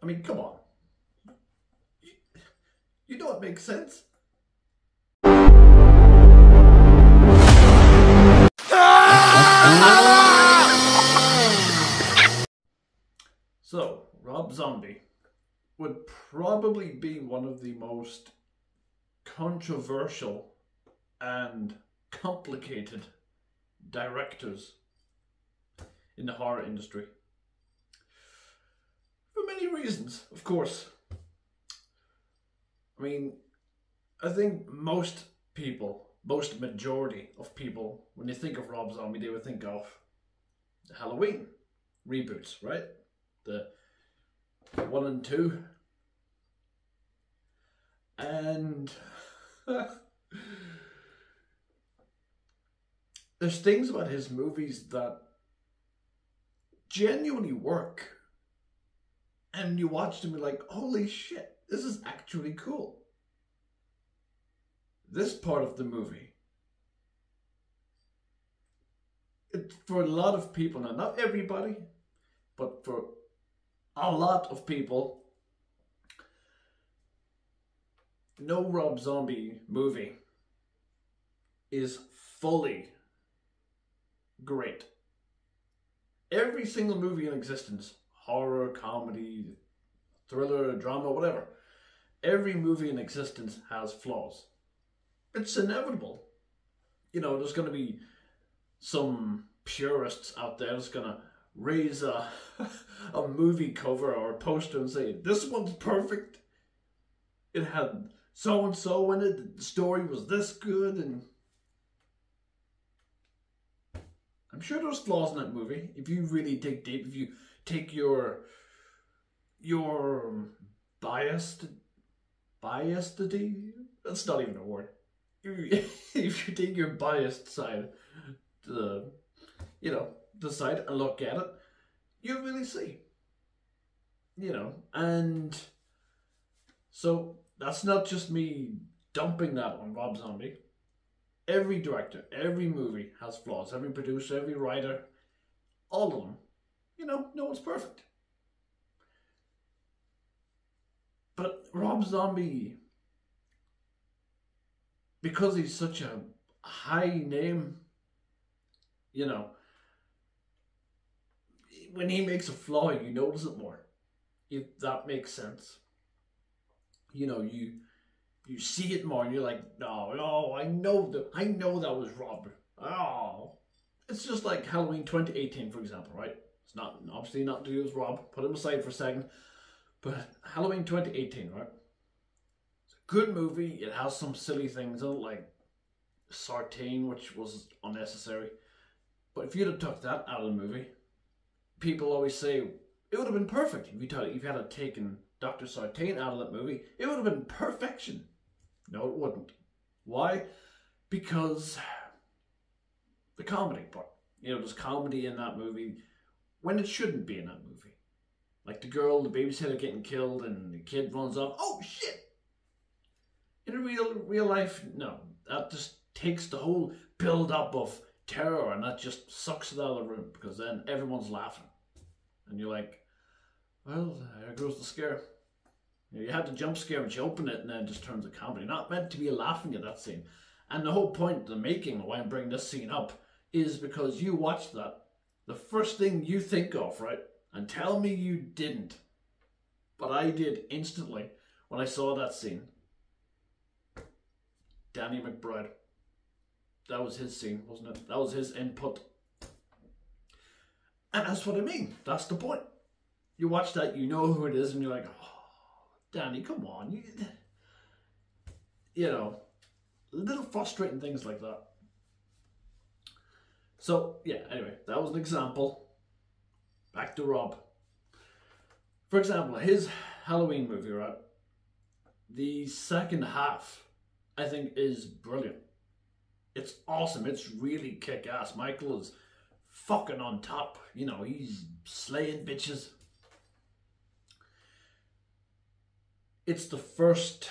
I mean, come on. You know it makes sense. So, Rob Zombie would probably be one of the most controversial and complicated directors in the horror industry. For many reasons, of course. I mean, I think most majority of people, when they think of Rob Zombie, they would think of the Halloween reboots, right? The 1 and 2. And there's things about his movies that genuinely work. And you watch them and you're like, holy shit, this is actually cool. This part of the movie, for a lot of people, now not everybody, but for a lot of people, no Rob Zombie movie is fully great. Every single movie in existence, horror, comedy, thriller, drama, whatever, every movie in existence has flaws. It's inevitable. You know, there's going to be some purists out there that's going to raise a movie cover or a poster and say, this one's perfect. It had so-and-so in it. The story was this good. And I'm sure there's flaws in that movie. If you really dig deep, if you take your biased, that's not even a word. If you take your biased side to the side and look at it, you'll really see. You know, and so that's not just me dumping that on Rob Zombie. Every director, every movie has flaws. Every producer, every writer, all of them. You know, no one's perfect. But Rob Zombie, because he's such a high name, you know, when he makes a flaw, you notice it more. If that makes sense. You know, you see it more and you're like, no, I know that was Rob. Oh. It's just like Halloween 2018, for example, right? It's not, obviously not to do with Rob. Put him aside for a second. But Halloween 2018, right? It's a good movie. It has some silly things in it, like Sartain, which was unnecessary. But if you'd have took that out of the movie, people always say it would have been perfect. If you had taken Dr. Sartain out of that movie, it would have been perfection. No, it wouldn't. Why? Because the comedy part. You know, there's comedy in that movie when it shouldn't be in that movie. Like the babysitter getting killed and the kid runs off. Oh, shit! In real life, no. That just takes the whole build-up of terror and that just sucks it out of the room because then everyone's laughing. And you're like, well, there goes the scare. You had the jump scare and you open it and then it just turns to comedy. Not meant to be laughing at that scene. And the whole point, the making of why I'm bringing this scene up, is because you watched that. The first thing you think of, right? And tell me you didn't. But I did instantly when I saw that scene. Danny McBride. That was his scene, wasn't it? That was his input. And that's what I mean. That's the point. You watch that, you know who it is, and you're like, oh, Danny, come on. You know, little frustrating things like that. So, yeah, anyway, that was an example. Back to Rob. For example, his Halloween movie, right? The second half, I think, is brilliant. It's awesome. It's really kick-ass. Michael is fucking on top. You know, he's slaying bitches. It's the first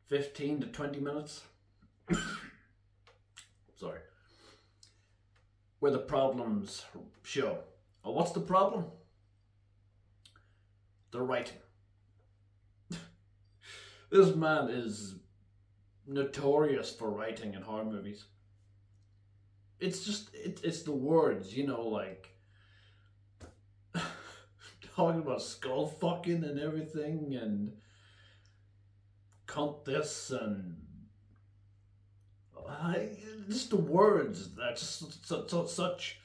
15 to 20 minutes. Sorry. Where the problems show. Oh, what's the problem? the writing. This man is notorious for writing in horror movies. It's just, it's the words, you know, like, talking about skull fucking and everything, and cunt this, and just the words that just such,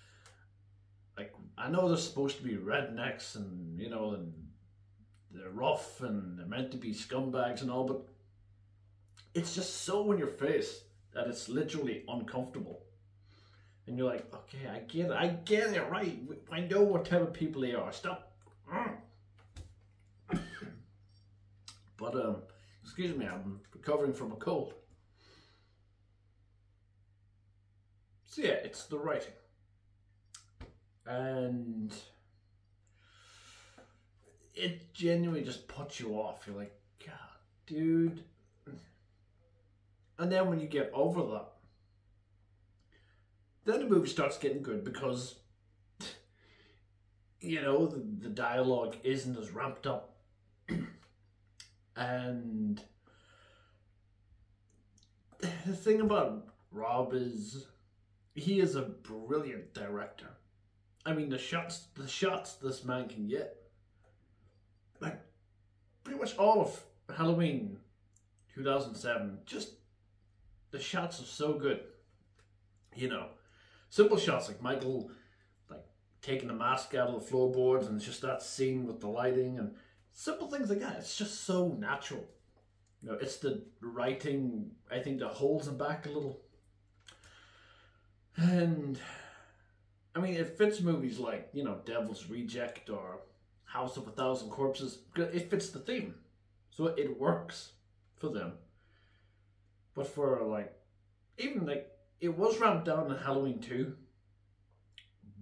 like, I know they're supposed to be rednecks, and, you know, and they're rough, and they're meant to be scumbags and all, but it's just so in your face that it's literally uncomfortable. And you're like, okay, I get it, right. I know what type of people they are. Stop. But, excuse me, I'm recovering from a cold. So yeah, it's the writing. And it genuinely just puts you off. You're like, God, dude. And then when you get over that, then the movie starts getting good because, you know, the dialogue isn't as ramped up. And the thing about Rob is he is a brilliant director. I mean, the shots this man can get, like, pretty much all of Halloween 2007, just the shots are so good. You know, simple shots like Michael, like, taking the mask out of the floorboards, and it's just that scene with the lighting and simple things like that. It's just so natural. You know, it's the writing, I think, that holds him back a little. And I mean, it fits movies like, you know, Devil's Reject or House of a Thousand Corpses. It fits the theme, so it works for them. But for, like, even, like, it was ramped down in Halloween 2,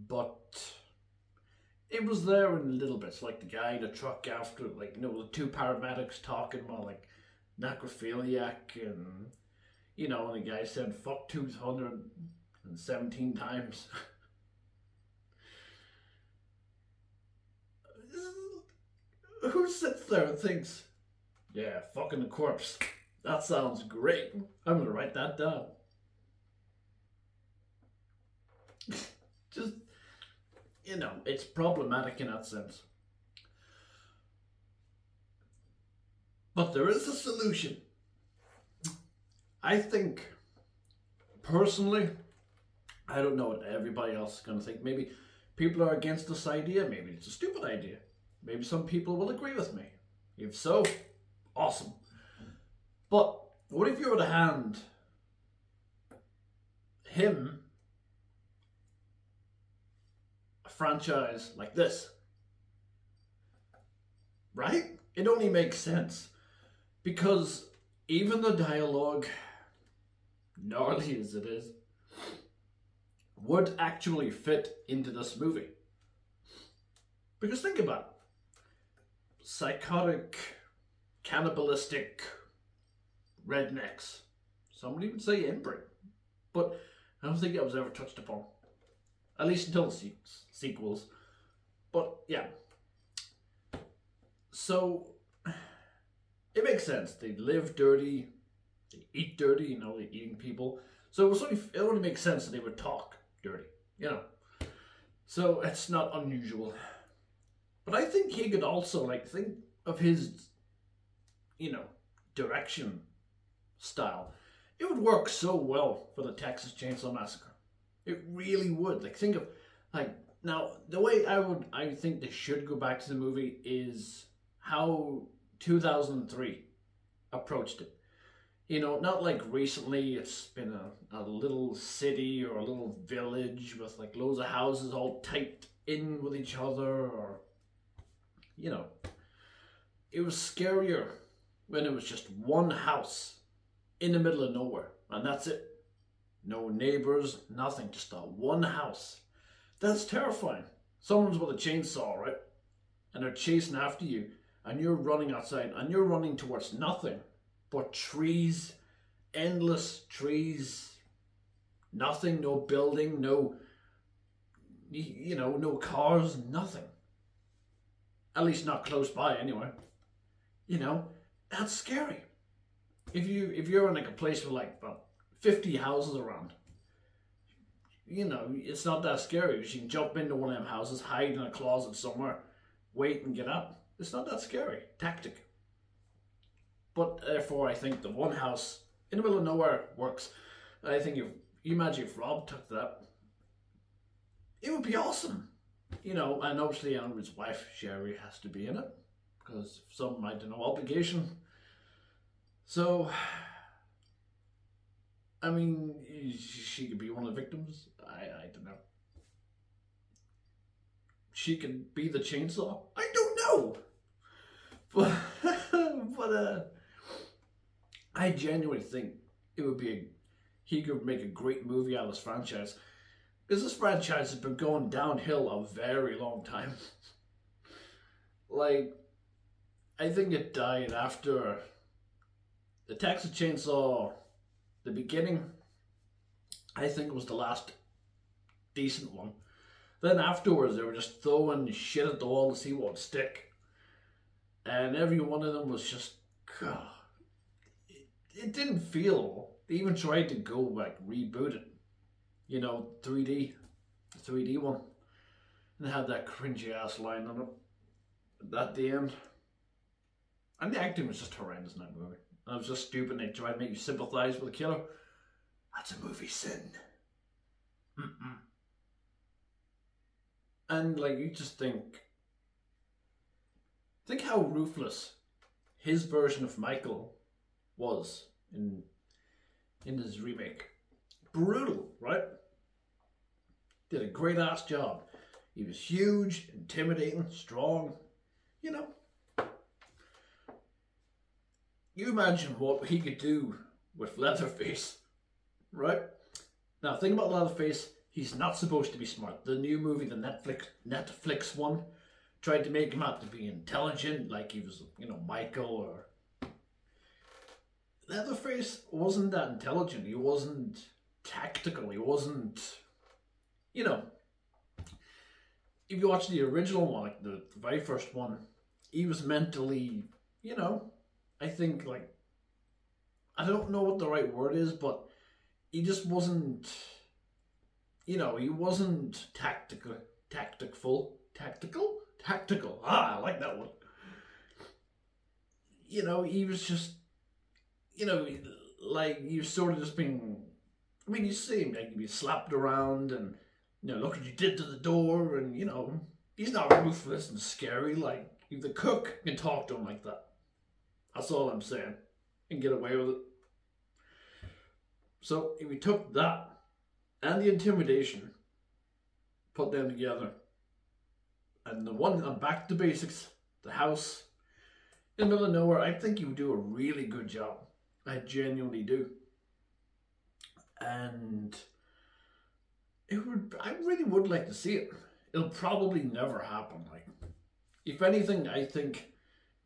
but it was there in little bits, like the guy in the truck after, like, you know, the two paramedics talking about, like, necrophiliac, and, you know, and the guy said fuck 217 times. Who sits there and thinks, yeah, fucking a corpse, that sounds great, I'm gonna write that down. Just, you know, it's problematic in that sense. But there is a solution. I think, personally, I don't know what everybody else is going to think. Maybe people are against this idea. Maybe it's a stupid idea. Maybe some people will agree with me. If so, awesome. But what if you were to hand him a franchise like this? Right? It only makes sense. Because even the dialogue, gnarly as it is, would actually fit into this movie. Because think about it. Psychotic, cannibalistic rednecks. Somebody would say inbreed. But I don't think that was ever touched upon. At least until the sequels. But yeah. So it makes sense. They live dirty. They eat dirty. You know, they're eating people. So it only makes sense that they would talk dirty. You know. So it's not unusual. But I think he could also, like, think of his, you know, direction style. It would work so well for the Texas Chainsaw Massacre. It really would. Like, think of, like, now, the way I think they should go back to the movie is how 2003 approached it. You know, not like recently it's been a little city or a little village with, like, loads of houses all tight in with each other, or, you know, it was scarier when it was just one house in the middle of nowhere, and that's it. No neighbors, nothing, just a one house. That's terrifying. Someone's with a chainsaw, right? And they're chasing after you, and you're running outside, and you're running towards nothing but trees, endless trees, nothing, no building, no, you know, no cars, nothing. At least not close by anyway. You know, that's scary. If you're in like a place with like about 50 houses around, you know, it's not that scary because you can jump into one of them houses, hide in a closet somewhere, wait and get up. It's not that scary. Tactic. But therefore, I think the one house in the middle of nowhere works. I think if you imagine if Rob took that, it would be awesome. You know, and obviously his wife Sherry has to be in it because of some, I don't know, obligation. So, I mean, she could be one of the victims. I don't know. She could be the chainsaw. I don't know. But I genuinely think it would be he could make a great movie out of this franchise. Because this franchise has been going downhill a very long time. Like, I think it died after the Texas Chainsaw, the beginning, I think was the last decent one. Then afterwards, they were just throwing shit at the wall to see what would stick. And every one of them was just, God, it didn't feel, they even tried to go, like, reboot it. You know, 3D one. And it had that cringy ass line on it at the end. And the acting was just horrendous in that movie. And it was just stupid and they tried to make you sympathize with the killer. That's a movie sin. And like, you just think how ruthless his version of Michael was in his remake. Brutal, right? Did a great ass job. He was huge, intimidating, strong, you know. You imagine what he could do with Leatherface, right? Now, think about Leatherface. He's not supposed to be smart. The new movie, the Netflix one, tried to make him out to be intelligent, like he was, you know, Michael or... Leatherface wasn't that intelligent. He wasn't tactical. He wasn't, you know... If you watch the original one, like the very first one, he was mentally, you know, I think, like, I don't know what the right word is, but he just wasn't, you know, he wasn't tactical. Ah, I like that one. You know, he was just, you know, like, he was sort of just being, I mean, you see him, like, he'd be slapped around and, you know, look what you did to the door, and, you know, he's not ruthless and scary. Like, if the cook can talk to him like that. That's all I'm saying. And get away with it. So, if we took that and the intimidation, put them together, and the one, and back to basics, the house in the middle of nowhere, I think you would do a really good job. I genuinely do. And... I really would like to see it. It'll probably never happen. Like, if anything, I think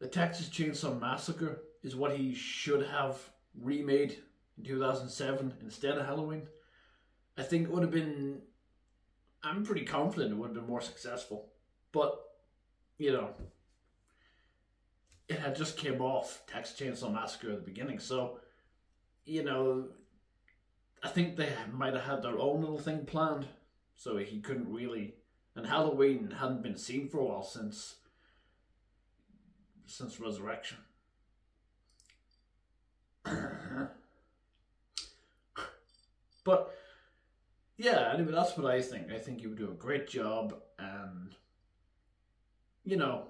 the Texas Chainsaw Massacre is what he should have remade in 2007 instead of Halloween. I think it would have been, I'm pretty confident it would have been more successful. But, you know, it had just came off Texas Chainsaw Massacre at the beginning. So, you know, I think they might have had their own little thing planned, so he couldn't really. And Halloween hadn't been seen for a while since Resurrection. But yeah, anyway, that's what I think. I think he would do a great job, and you know,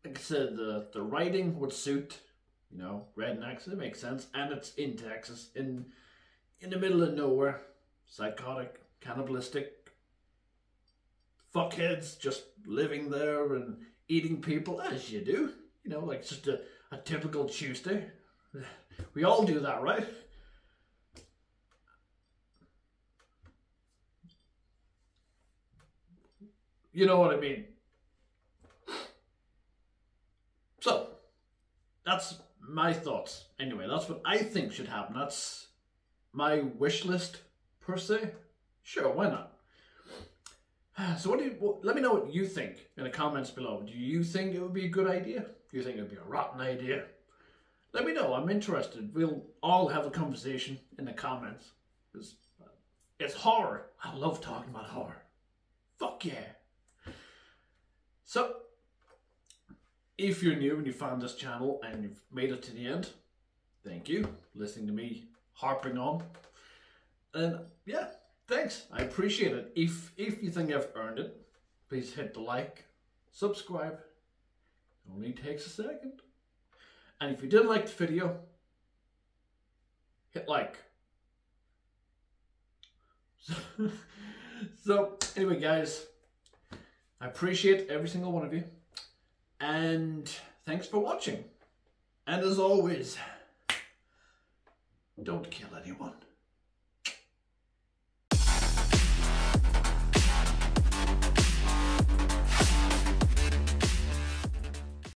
like I said, the writing would suit. You know, rednecks. It makes sense, and it's in Texas, in the middle of nowhere, psychotic, cannibalistic, fuckheads just living there and eating people as you do. You know, like just a typical Tuesday. We all do that, right? You know what I mean? So, that's my thoughts. Anyway, that's what I think should happen. That's my wish list, per se. Sure, why not? So let me know what you think in the comments below. Do you think it would be a good idea? Do you think it would be a rotten idea? Let me know. I'm interested. We'll all have a conversation in the comments. It's horror. I love talking about horror. Fuck yeah. So, if you're new and you found this channel and you've made it to the end, thank you for listening to me harping on. And yeah, thanks. I appreciate it. If you think I've earned it, please hit the like, subscribe. It only takes a second. And if you did like the video, hit like. So anyway, guys, I appreciate every single one of you. And thanks for watching. And as always, don't kill anyone.